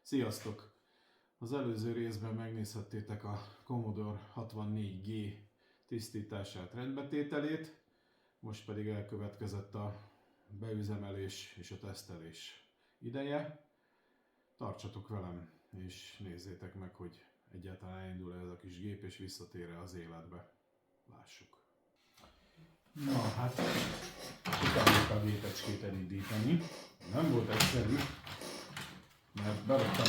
Sziasztok! Az előző részben megnézhettétek a Commodore 64G tisztítását, rendbetételét, most pedig elkövetkezett a beüzemelés és a tesztelés ideje. Tartsatok velem és nézzétek meg, hogy egyáltalán elindul ez a kis gép és visszatér-e az életbe. Lássuk! Na hát, sikerült a gépecskét elindítani. Nem volt egyszerű, mert beraktam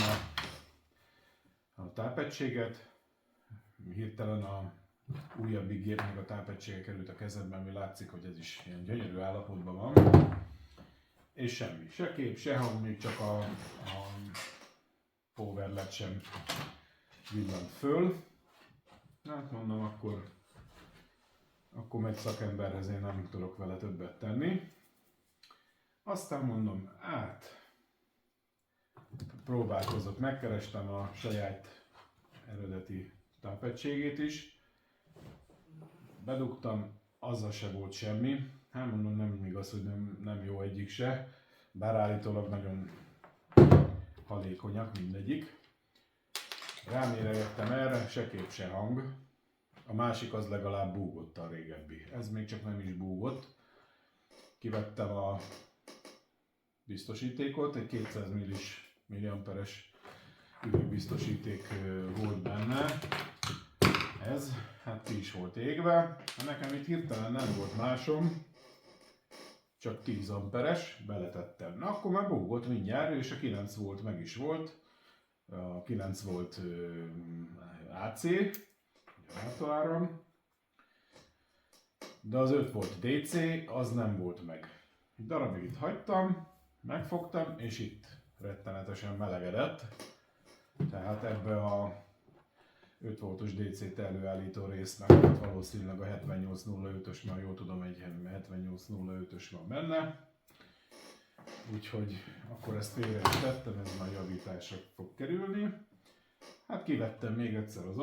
a tápegységet, hirtelen a újabbik gépnek a tápegysége került a kezemben, ami látszik, hogy ez is ilyen gyönyörű állapotban van. És semmi, se kép, se hang, még csak a power LED sem villant föl. Hát mondom, akkor megy szakemberhez, én nem tudok vele többet tenni. Aztán mondom, próbálkozok, megkerestem a saját eredeti tápegységét is, bedugtam, azzal se volt semmi. Hát mondom, nem igaz, hogy nem jó egyik se, bár állítólag nagyon halékonyak mindegyik. Rámére jöttem erre, se kép, se hang. A másik az legalább búgott, a régebbi. Ez még csak nem is búgott. Kivettem a biztosítékot, egy 200 milliamperes üvegbiztosíték volt benne. Ez, hát ki is volt égve. Nekem itt hirtelen nem volt másom, csak 10 amperes, beletettem. Na akkor már búgott mindjárt, és a 9 volt meg is volt. A 9 volt AC, generátoráram, de az 5 volt DC, az nem volt meg. Egy darabig itt hagytam, megfogtam, és itt rettenetesen melegedett. Tehát ebbe a 5 voltos DC-t előállító résznek valószínűleg a 7805-ös, már jól tudom, egy 7805-ös van benne. Úgyhogy akkor ezt félre is tettem, ez már javításra fog kerülni. Hát kivettem még egyszer az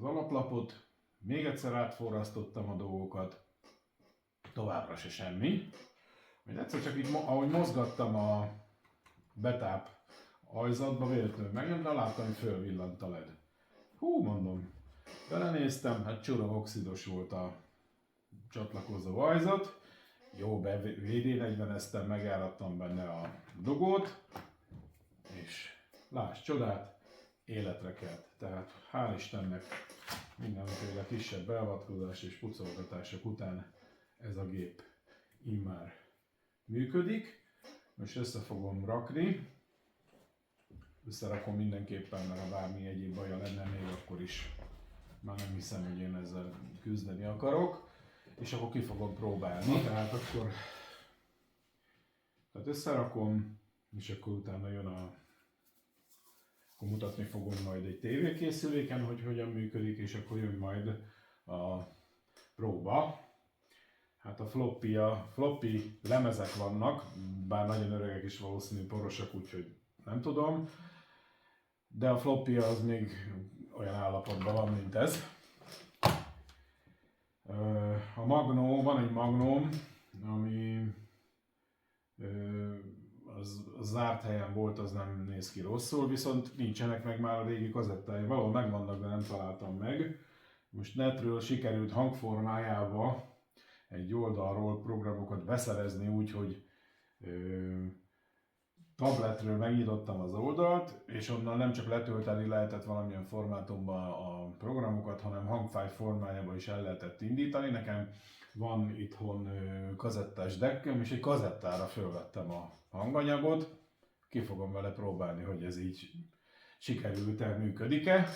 alaplapot, még egyszer átforrasztottam a dolgokat, továbbra se semmi. Majd egyszer csak így, ahogy mozgattam a betáp ajzatba, véletlenül megnyomta, láttam, hogy fölvillant a LED. Hú, mondom, belenéztem, hát csurog oxidos volt a csatlakozó ajzat. Jó, VD40-eztem, megjárattam benne a dugót, és láss csodát, életre kelt. Tehát hál' Istennek mindenféle kisebb beavatkozás és pucolgatások után ez a gép immár működik. Most össze fogom rakni. Összerakom mindenképpen, mert ha bármi egyéb baja lenne még, akkor is már nem hiszem, hogy én ezzel küzdeni akarok. És akkor ki fogom próbálni. Tehát akkor összerakom, és akkor utána jön akkor mutatni fogom majd egy tévékészüléken, hogy hogyan működik, és akkor jön majd a próba. Hát a floppy lemezek vannak, bár nagyon öregek és valószínűleg porosak, úgyhogy nem tudom. De a floppy az még olyan állapotban van, mint ez. Van egy magnóm, ami az zárt helyen volt, az nem néz ki rosszul, viszont nincsenek meg már a régi kazettái. Valahol megvannak, de nem találtam meg. Most netről sikerült hangformájába egy oldalról programokat beszerezni úgy, hogy tabletről megnyitottam az oldalt, és onnan nem csak letölteni lehetett valamilyen formátumban a programokat, hanem hangfájl formájában is el lehetett indítani. Nekem van itthon kazettás dekkem, és egy kazettára fölvettem a hanganyagot. Ki fogom vele próbálni, hogy ez így sikerült-e, működik-e.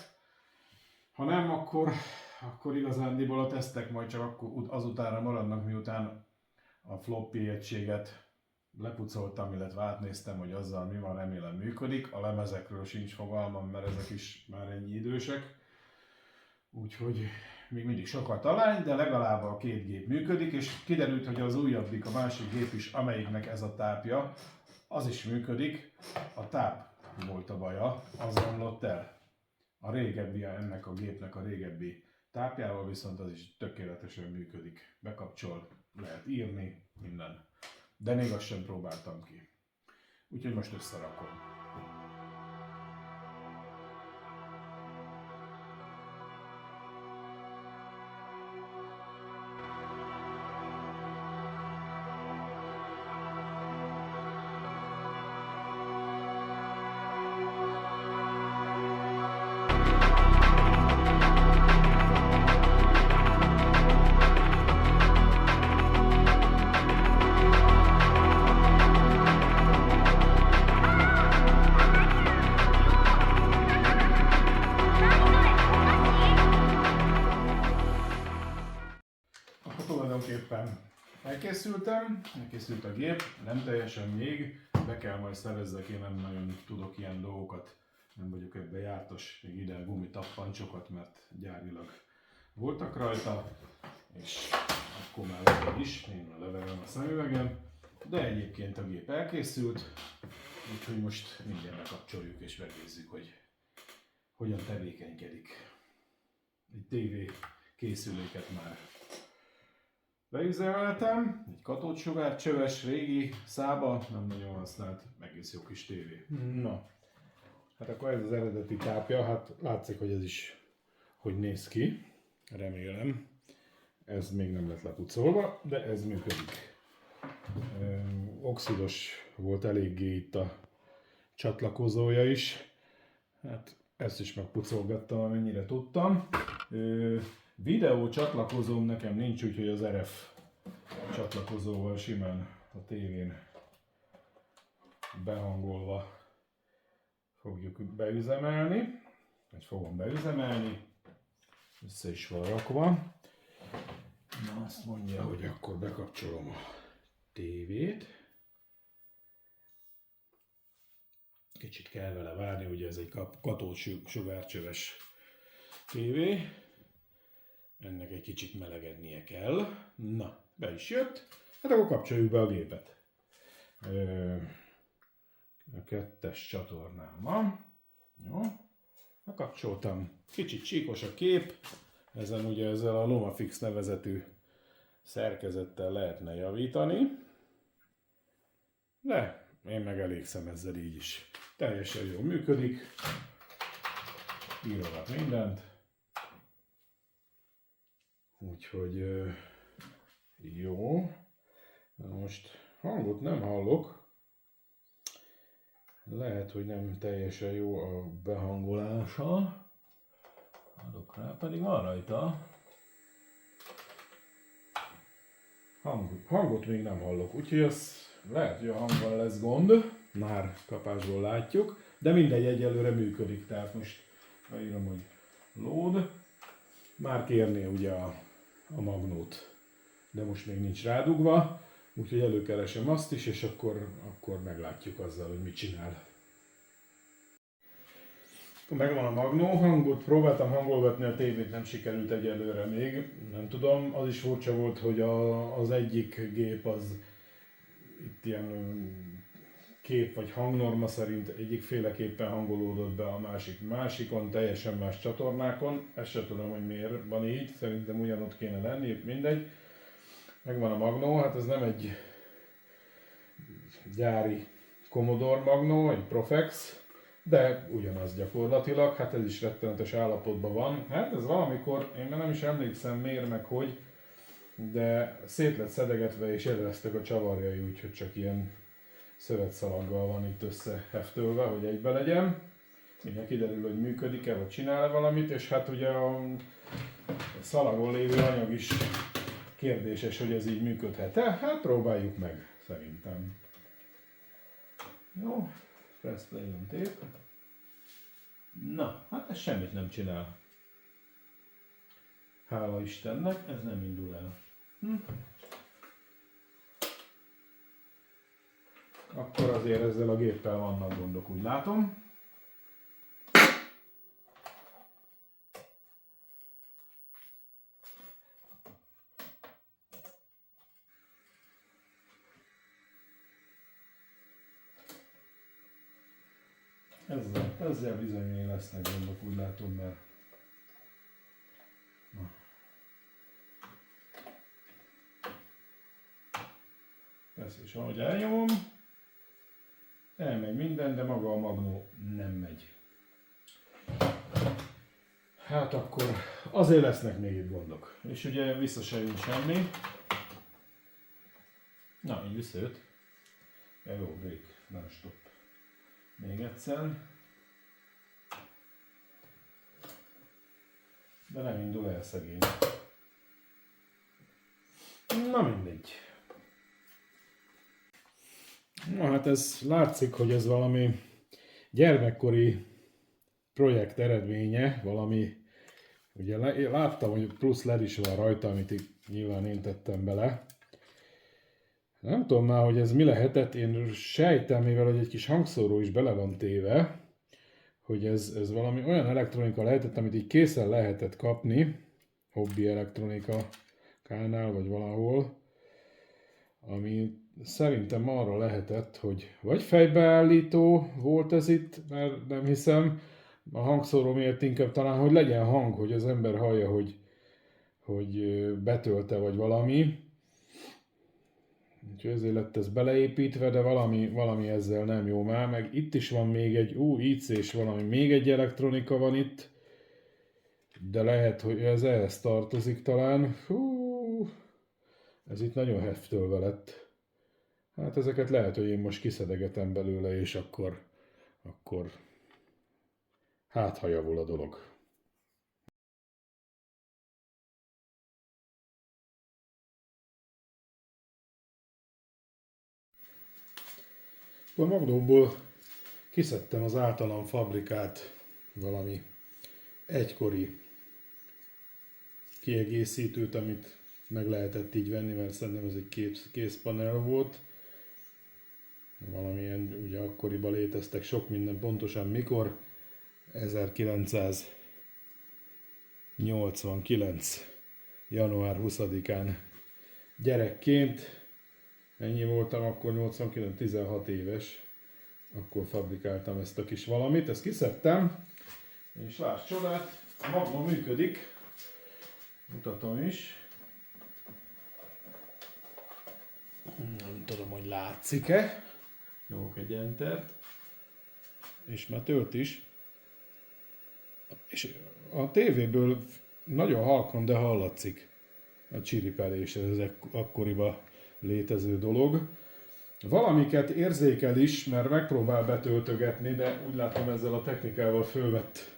Ha nem, akkor igazándiból a tesztek majd csak azutára maradnak, miután a floppy egységet lepucoltam, illetve átnéztem, hogy azzal mi van, remélem működik. A lemezekről sincs fogalmam, mert ezek is már ennyi idősek. Úgyhogy még mindig sok a talány, de legalább a két gép működik, és kiderült, hogy az újabbik, a másik gép is, amelyiknek ez a tápja, az is működik. A táp volt a baja, az romlott el. A régebbi, ennek a gépnek a régebbi tápjával viszont az is tökéletesen működik. Bekapcsol, lehet írni, minden. de még azt sem próbáltam ki. Úgyhogy most összerakom. Tulajdonképpen elkészült a gép, nem teljesen még, be kell majd szerezzek, én nem nagyon tudok ilyen dolgokat, nem vagyok ebben jártas, még ide a gumitappancsokat, mert gyárilag voltak rajta, és akkor már lehet is, én leverem a szemüvegem, de egyébként a gép elkészült, úgyhogy most mindjárt bekapcsoljuk és megnézzük, hogy hogyan tevékenykedik. Egy TV készüléket már beüzemeltem, egy katódsugárcsöves, régi, szába, nem nagyon használt, egész jó kis tévé. Na, hát akkor ez az eredeti tápja, hát látszik, hogy ez is hogy néz ki, remélem. Ez még nem lett lepucolva, de ez működik. Oxidos volt eléggé itt a csatlakozója is, hát ezt is megpucolgattam, amennyire tudtam. Videó csatlakozóm nekem nincs, úgyhogy az RF csatlakozóval simán a tévén behangolva fogjuk beüzemelni, vagy fogom beüzemelni, össze is van rakva. Na, azt mondja, hogy akkor bekapcsolom a tévét. Kicsit kell vele várni, ugye ez egy katódsugárcsöves tévé. Ennek egy kicsit melegednie kell. Na, be is jött. Hát akkor kapcsoljuk be a gépet. A 2-es csatornám van. Jó. Bekapcsoltam. Kicsit csíkos a kép. Ezen ugye ezzel a Lumafix nevezetű szerkezettel lehetne javítani. De én meg elégszem ezzel így is. Teljesen jól működik. Írogat mindent. Úgyhogy jó. Na most hangot nem hallok. Lehet, hogy nem teljesen jó a behangolása. Adok rá, pedig van rajta. Hangot még nem hallok, úgyhogy az lehet, hogy a hangban lesz gond. Már kapásból látjuk. De mindegy, egyelőre működik. Tehát most beírom, hogy load. Már kérné ugye a magnót, de most még nincs rádugva, úgyhogy előkeresem azt is, és akkor meglátjuk azzal, hogy mit csinál. Akkor megvan a magnó, hangot próbáltam hangolgatni, a tévét nem sikerült egyelőre még, nem tudom, az is furcsa volt, hogy az egyik gép az itt ilyen kép vagy hangnorma szerint egyikféleképpen hangolódott be, a másikon, teljesen más csatornákon. Ezt sem tudom, hogy miért van így, szerintem ugyanott kéne lenni, mindegy. Megvan a magnó, hát ez nem egy gyári Commodore magnó, egy Profex, de ugyanaz gyakorlatilag, hát ez is rettenetes állapotban van. Hát ez valamikor, én már nem is emlékszem miért meg hogy, de szét lett szedegetve és elvesztek a csavarjai, úgyhogy csak ilyen szövetszalaggal van itt összeheftölve, hogy egybe legyen. Mindjárt kiderül, hogy működik-e, vagy csinál-e valamit, és hát ugye a szalagon lévő anyag is kérdéses, hogy ez így működhet-e. Hát próbáljuk meg, szerintem. Jó, press play on tape. Na, hát ez semmit nem csinál. Hála Istennek, ez nem indul el. Akkor azért ezzel a géppel vannak gondok, úgy látom. Ezzel bizony lesznek gondok, úgy látom, mert Ezt is ahogy elnyomom, elmegy minden, de maga a magnó nem megy. Hát akkor azért lesznek még itt gondok. És ugye vissza se jön semmi. Na, így visszajött. Ja, jó, break, nem stop. Még egyszer. De nem indul el szegény. Na mindegy. Na hát ez látszik, hogy ez valami gyermekkori projekt eredménye, valami, ugye láttam, hogy plusz LED is van rajta, amit nyilván én tettem bele. Nem tudom már, hogy ez mi lehetett, én sejtem, mivel egy kis hangszóró is bele van téve, hogy ez valami olyan elektronika lehetett, amit így készen lehetett kapni, hobby elektronikánál vagy valahol, ami szerintem arra lehetett, hogy vagy fejbeállító volt ez itt, mert nem hiszem, a hangszóró miért inkább talán, hogy legyen hang, hogy az ember hallja, hogy betölte vagy valami. Úgyhogy ezért lett ez beleépítve, de valami ezzel nem jó már. Meg itt is van még egy IC-s valami, még egy elektronika van itt. De lehet, hogy ez ehhez tartozik talán. Hú, ez itt nagyon heftölve lett. Hát ezeket lehet, hogy én most kiszedegetem belőle, és akkor hát ha javul a dolog. A magnóból kiszedtem az általam fabrikált valami egykori kiegészítőt, amit meg lehetett így venni, mert szerintem ez egy készpanel volt. Valamilyen, ugye akkoriban léteztek sok minden, pontosan mikor? 1989. január 20-án gyerekként, ennyi voltam akkor, 89, 16 éves, akkor fabrikáltam ezt a kis valamit, ezt kiszedtem, és lásd csodát, a magnó működik, mutatom is. Nem tudom, hogy látszik-e. Nyomok egy entert. És már tölt is. És a tévéből nagyon halkan, de hallatszik a csiripelés, ez akkoriban létező dolog. Valamiket érzékel is, mert megpróbál betöltögetni, de úgy látom ezzel a technikával fölvett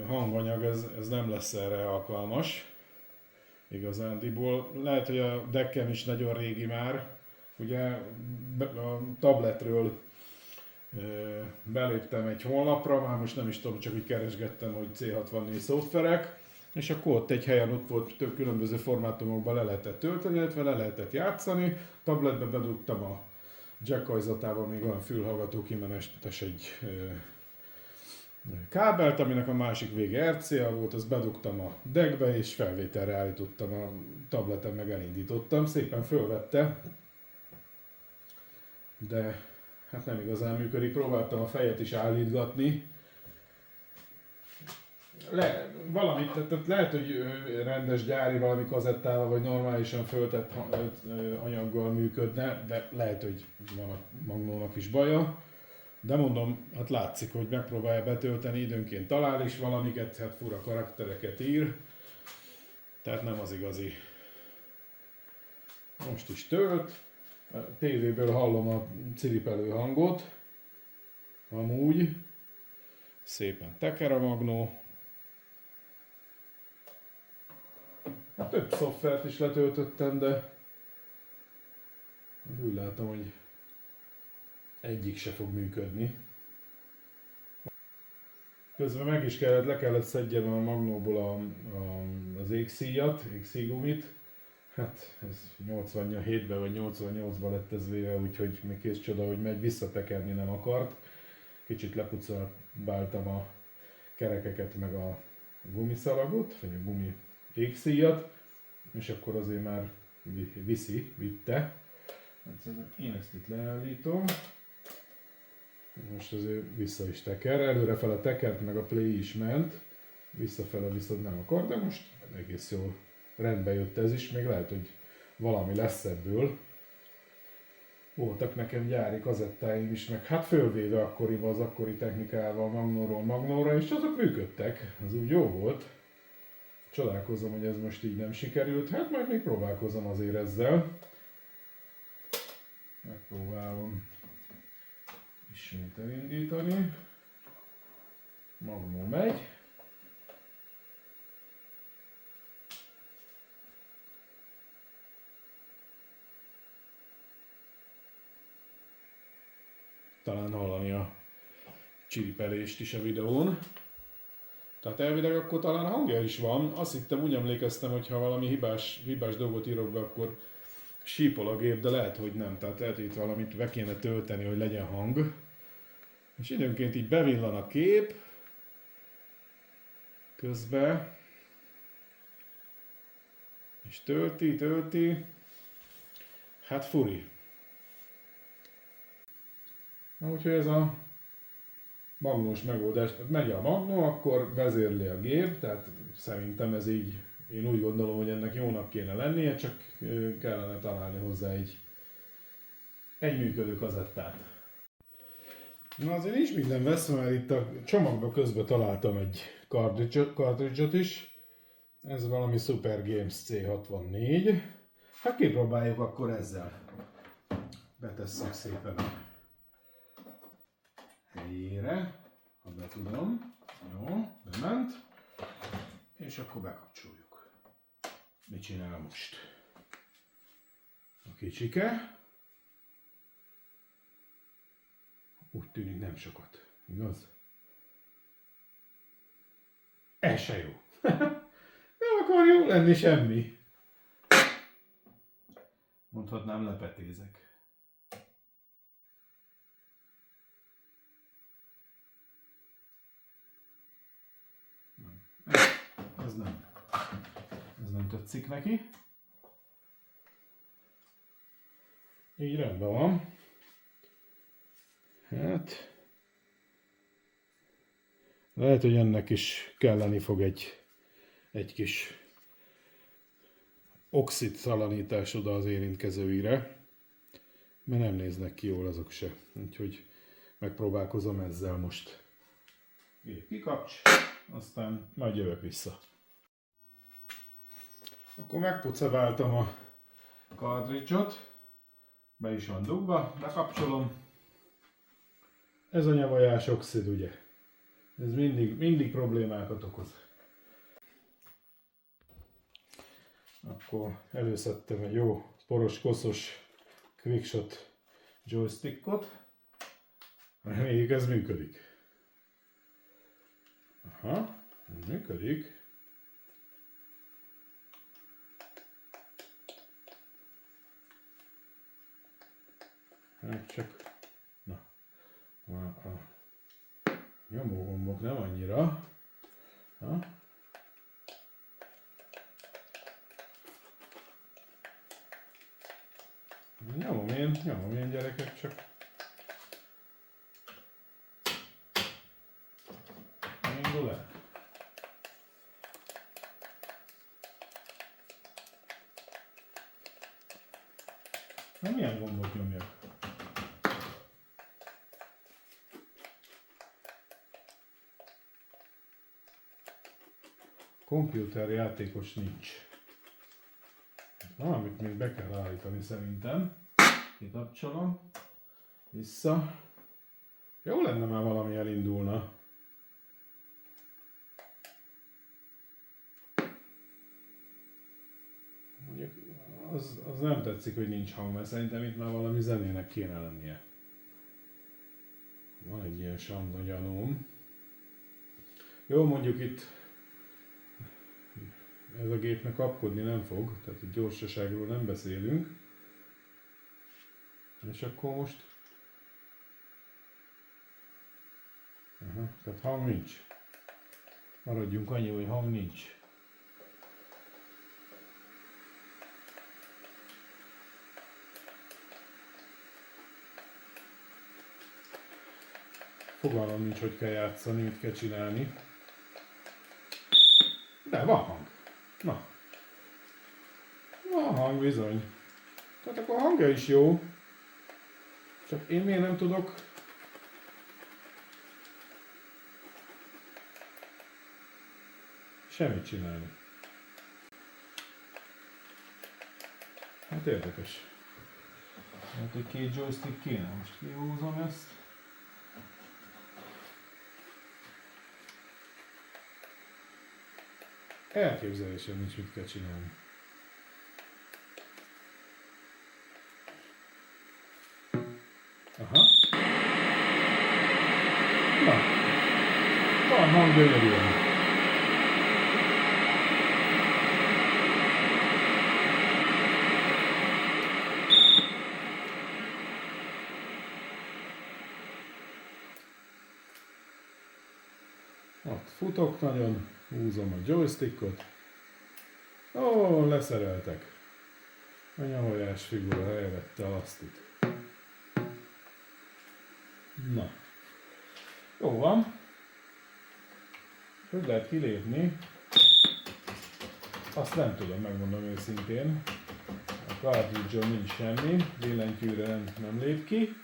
hanganyag, ez nem lesz erre alkalmas. Igazándiból. Lehet, hogy a deckem is nagyon régi már. Ugye a tabletről beléptem egy honlapra, már most nem is tudom, csak úgy keresgettem, hogy C64 szoftverek, és akkor ott egy helyen ott volt, több különböző formátumokban le lehetett tölteni, illetve le lehetett játszani. Tabletbe bedugtam a jack ajzatában még olyan fülhallgató kimenetes egy kábelt, aminek a másik vége RCA volt, azt bedugtam a deckbe, és felvételre állítottam a tableten, meg elindítottam, szépen fölvette, de hát nem igazán működik, próbáltam a fejet is állítgatni. Tehát lehet, hogy rendes gyári valami kazettával, vagy normálisan föltett anyaggal működne, de lehet, hogy van a magnónak is baja. De mondom, hát látszik, hogy megpróbálja betölteni, időnként talál is valamiket, hát fura karaktereket ír. Tehát nem az igazi. Most is tölt. A tévéből hallom a ciripelő hangot. Amúgy. Szépen teker a magnó. Hát több szoftvert is letöltöttem, de úgy látom, hogy egyik se fog működni. Közben meg is le kellett szedjem a magnóból az égszíjat, égszíjgumit. Hát ez 87-ben vagy 88-ban lett ez véve, úgyhogy még kész csoda, hogy megy, visszatekerni nem akart. Kicsit lepucolbáltam a kerekeket meg a gumiszalagot, vagy a gumi égszíjat, és akkor azért már vitte. Hát én ezt itt leállítom. Most azért vissza is teker, előrefele tekert, meg a play is ment, visszafele viszont nem akar, de most egész jól rendbe jött ez is, még lehet, hogy valami lesz ebből. Voltak nekem gyári kazettáim is, meg hát fölvéve akkoriban az akkori technikával, magnóról magnóra, és azok működtek, az úgy jó volt. Csodálkozom, hogy ez most így nem sikerült, hát majd még próbálkozom azért ezzel. Megpróbálom ismét elindítani. Magnó megy. Talán hallani a csiripelést is a videón. Tehát elvileg akkor talán hangja is van. Azt hittem, úgy emlékeztem, hogy ha valami hibás dolgot írok be, akkor sípol a gép, de lehet, hogy nem. Tehát lehet, hogy itt valamit be kéne tölteni, hogy legyen hang. És időnként így bevillan a kép. Közben. És tölti. Hát furi. Na, úgyhogy ez a magnós megoldás, tehát megy a magnó, akkor vezérli a gép, tehát szerintem ez így, én úgy gondolom, hogy ennek jónak kéne lennie, csak kellene találni hozzá egy működő kazettát. Na azért nincs minden veszve, mert itt a csomagba közben találtam egy cartridge-ot is. Ez valami Super Games C64. Hát kipróbáljuk akkor ezzel. Betesszük szépen a helyére, ha be tudom. Jó, bement. És akkor bekapcsoljuk. Mit csinál most? A kicsike. Úgy tűnik nem sokat, igaz? Ez se jó. Nem akar jó lenni semmi. Mondhatnám, lepetézek. Ez nem tetszik neki. Így rendben van. Hát lehet, hogy ennek is kelleni fog egy kis oxid szalanítás oda az érintkezőire, mert nem néznek ki jól azok se. Úgyhogy megpróbálkozom ezzel most. Kikapcs, aztán majd jövök vissza. Akkor megpuceváltam a cartridge-ot, be is van dugva, bekapcsolom. Ez a nyavajás oxid, ugye? Ez mindig problémákat okoz. Akkor előszedtem egy jó poros, koszos quickshot joystickot. Reméljük ez működik. Aha, ez működik. Hát csak, na, a nyomógombok nem annyira. Ha? Nyomom én gyerekek, csak indul el. Na, milyen gombot nyomjak? Computer játékos nincs. Valamit még be kell állítani szerintem. Kikapcsolom. Vissza. Jó lenne már valami elindulna. Mondjuk az nem tetszik, hogy nincs hang, mert szerintem itt már valami zenének kéne lennie. Van egy ilyen samna gyanúm. Jó, mondjuk itt ez a gépnek kapkodni nem fog, tehát itt gyorsaságról nem beszélünk. És akkor most... Aha, tehát hang nincs. Maradjunk annyi, hogy hang nincs. Fogalmam nincs, hogy kell játszani, mit kell csinálni. De van hang. Na. Van hang bizony. Tehát akkor a hangja is jó. Csak én miért nem tudok semmit csinálni? Hát érdekes. Hát egy két joystick kéne, most kihúzom ezt. Elképzelésem nincs, mit kell csinálni. Aha. Na. Van gyönyörűen. Ott futok nagyon, húzom a joystickot. Ó, leszereltek. A nyomorás figura elvette a lasztit. Na. Jó van. Hogy lehet kilépni? Azt nem tudom, megmondom őszintén. A cartridge-on nincs semmi, billentyűre nem lép ki.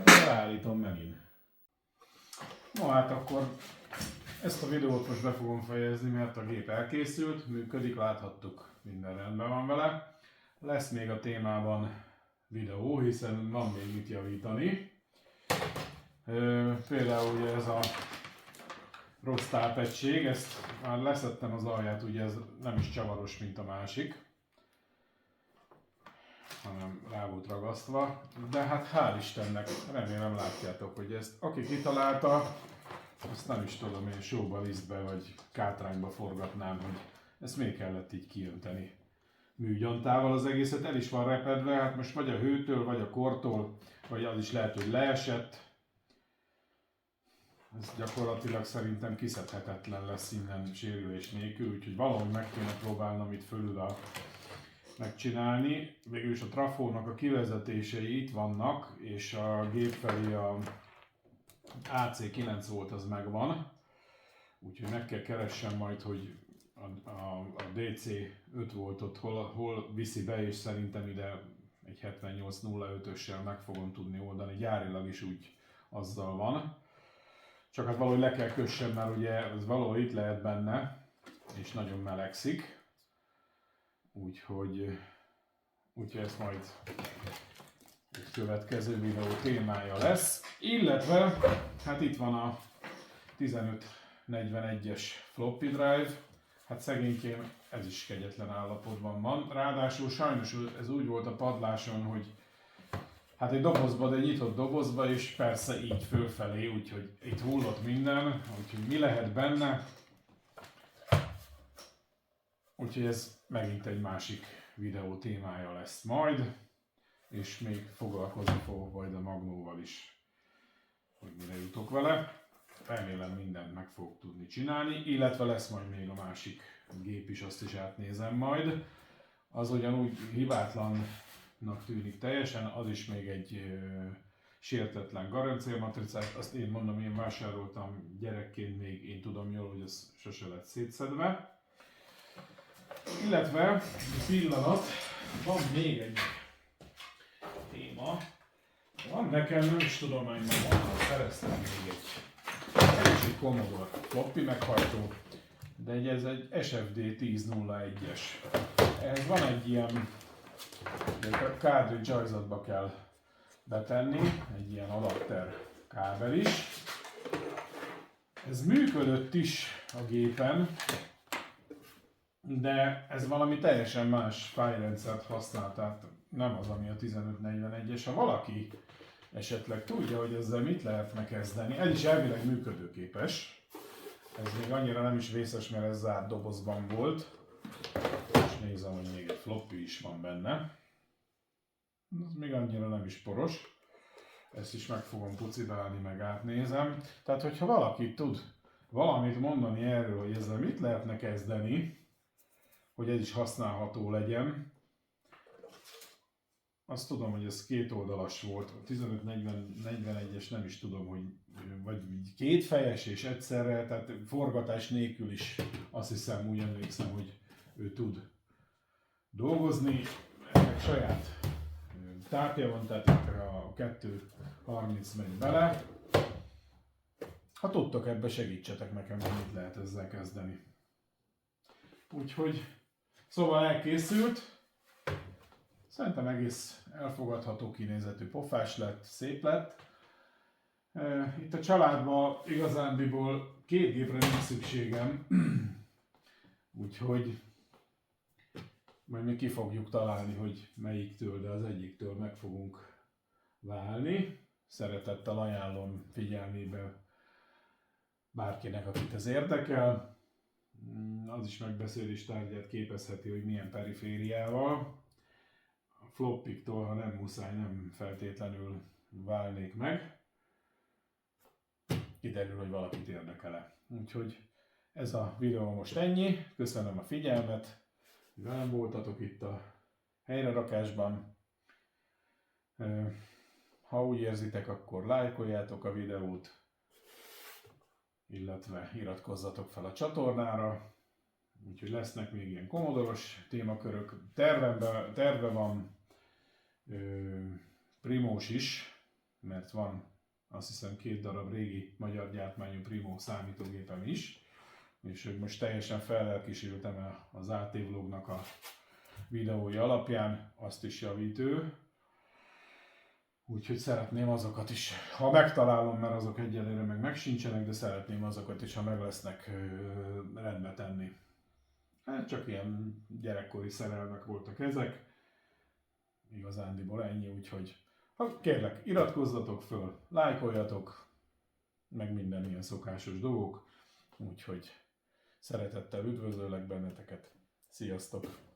Ráállítom megint. No hát akkor ezt a videót most be fogom fejezni, mert a gép elkészült, működik, láthattuk, minden rendben van vele. Lesz még a témában videó, hiszen van még mit javítani. Például ugye ez a rossz tápegység, ezt már leszettem az alját, ugye ez nem is csavaros, mint a másik, hanem rá volt ragasztva, de hát hál' Istennek, remélem látjátok, hogy ezt aki kitalálta, azt nem is tudom, én sóba, lisztbe vagy kátrányba forgatnám, hogy ezt még kellett így kijönteni műgyantával az egészet, el is van repedve, hát most vagy a hőtől, vagy a kortól, vagy az is lehet, hogy leesett. Ez gyakorlatilag szerintem kiszedhetetlen lesz innen sérülés nélkül, úgyhogy valahogy meg kéne próbálnom itt fölül megcsinálni. Végülis a trafónak a kivezetései itt vannak, és a gép felé a AC9 volt az megvan, úgyhogy meg kell keressem majd, hogy a DC 5 voltot hol viszi be, és szerintem ide egy 7805-össel meg fogom tudni oldani, gyárilag is úgy azzal van. Csak hát valahogy le kell kössem, mert ugye ez valahol itt lehet benne, és nagyon melegszik. Úgyhogy ez majd egy következő videó témája lesz. Illetve, hát itt van a 1541-es floppy drive. Hát szegénykém ez is kegyetlen állapotban van. Ráadásul sajnos ez úgy volt a padláson, hogy hát egy dobozba, de egy nyitott dobozba, és persze így fölfelé, úgyhogy itt hullott minden, úgyhogy mi lehet benne. Úgyhogy ez megint egy másik videó témája lesz majd, és még foglalkozni fogok majd a Magnóval is, hogy mire jutok vele. Remélem mindent meg fogok tudni csinálni, illetve lesz majd még a másik gép is, azt is átnézem majd. Az ugyanúgy hibátlannak tűnik teljesen, az is még egy sértetlen garanciamatricát, azt én mondom, én vásároltam gyerekként, még én tudom jól, hogy ez sose lett szétszedve. Illetve, pillanat, van még egy téma. Van nekem, nem is tudom, hogy honnan szereztem még egy Commodore floppy meghajtó, de ez egy SFD 1001-es. Ez van egy ilyen, cartridge ajzatba kell betenni, egy ilyen adapter kábel is. Ez működött is a gépen, de ez valami teljesen más fájlrendszert használ, tehát nem az, ami a 1541-es. Ha valaki esetleg tudja, hogy ezzel mit lehetne kezdeni, ez is elvileg működőképes. Ez még annyira nem is vészes, mert ez zárt dobozban volt. És nézem, hogy még egy floppy is van benne. Ez még annyira nem is poros. Ezt is meg fogom pucibálni, meg átnézem. Tehát, hogyha valaki tud valamit mondani erről, hogy ezzel mit lehetne kezdeni, hogy ez is használható legyen. Azt tudom, hogy ez kétoldalas volt. A 1541-es nem is tudom, hogy vagy kétfejes és egyszerre, tehát forgatás nélkül is azt hiszem, úgy emlékszem, hogy ő tud dolgozni. Ennek saját tápja van, tehát itt a 2.30 megy bele. Ha tudtok, ebbe segítsetek nekem, hogy mit lehet ezzel kezdeni. Úgyhogy, szóval elkészült. Szerintem egész elfogadható kinézetű pofás lett, szép lett. Itt a családban igazándiból 2 gépre nincs szükségem. Úgyhogy majd mi ki fogjuk találni, hogy melyiktől, de az egyiktől meg fogunk válni. Szeretettel ajánlom figyelmébe bárkinek, akit ez érdekel. Az is megbeszélés tárgyát képezheti, hogy milyen perifériával. A floppiktól, ha nem muszáj, nem feltétlenül válnék meg. Kiderül, hogy valakit érdekel-e. Úgyhogy ez a videó most ennyi. Köszönöm a figyelmet, hogy velem voltatok itt a helyrerakásban. Ha úgy érzitek, akkor lájkoljátok a videót, illetve iratkozzatok fel a csatornára. Úgyhogy lesznek még ilyen komodoros témakörök. Terve van Primós is, mert van azt hiszem 2 darab régi magyar gyártmányú Primo számítógépem is. És hogy most teljesen fellelkisültem az AT Vlognak a videói alapján, azt is javít ő. Úgyhogy szeretném azokat is, ha megtalálom, mert azok egyelőre meg sincsenek, de szeretném azokat is, ha meg lesznek, rendbe tenni. Hát csak ilyen gyerekkori szerelmek voltak ezek. Igazándiból ennyi, úgyhogy kérlek, iratkozzatok föl, lájkoljatok, meg minden ilyen szokásos dolgok. Úgyhogy szeretettel üdvözöllek benneteket. Sziasztok!